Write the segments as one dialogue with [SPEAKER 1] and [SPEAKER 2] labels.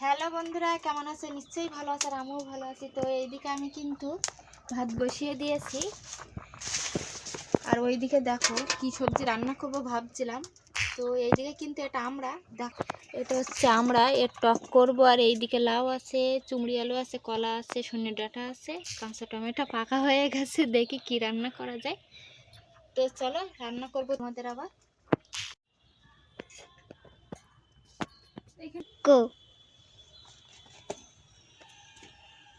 [SPEAKER 1] Hello বন্ধুরা, কেমন আছে? নিশ্চয়ই ভালো আছে, আর আমিও ভালো আছি। তো এইদিকে আমি কিন্তু ভাত বসিয়ে দিয়েছি, আর ওইদিকে দেখো কি সবজি রান্না করবো ভাবছিলাম। তো এইদিকে কিন্তু এটা দেখো, এটা হচ্ছে এর টক করবো। আর এইদিকে লাউ আছে, চুমড়ি আলু আছে, কলা আছে, সজনে ডাঁটা আছে, কাঁচা টমেটো পাকা হয়ে গেছে। দেখি কি রান্না করা যায়। তো চলো রান্না করবো তোমাদের আবার।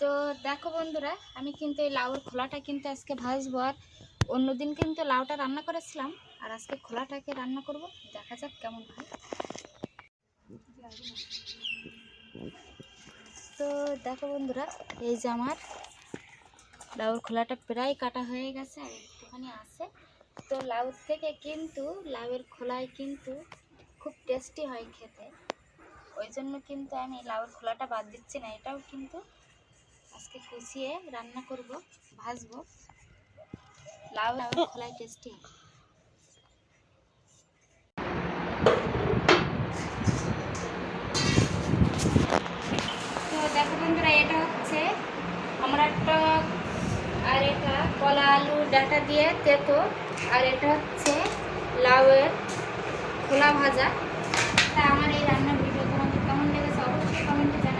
[SPEAKER 1] তো দেখো বন্ধুরা, আমি কিন্তু এই লাউর খোলাটা কিন্তু আজকে ভাজবো। আর অন্যদিন কিন্তু লাউটা রান্না করেছিলাম, আর আজকে খোলাটাকে রান্না করব। দেখা যাক কেমন হয়। তো দেখো বন্ধুরা, এই যে আমার লাউর খোলাটা প্রায় কাটা হয়ে গেছে, আর একটুখানি আছে। তো লাউ থেকে কিন্তু লাউয়ের খোলায় কিন্তু খুব টেস্টি হয় খেতে। ওই জন্য কিন্তু আমি লাউয়ের খোলাটা বাদ দিচ্ছি না, এটাও কিন্তু আজকে কুচিয়ে রান্না করব, ভাজবো। লাউয়ের খোলায় টেস্টি। তো দেখো বন্ধুরা, এটা হচ্ছে আমরা টক, আর এটা কলা আলু ডাঁটা দিয়ে তেতো, আর এটা হচ্ছে লাউয়ের খোলা ভাজা। তা আমার এই রান্নার ভিডিও তোমাদের কেমন লেগেছে অবশ্যই কমেন্টে জানাবে।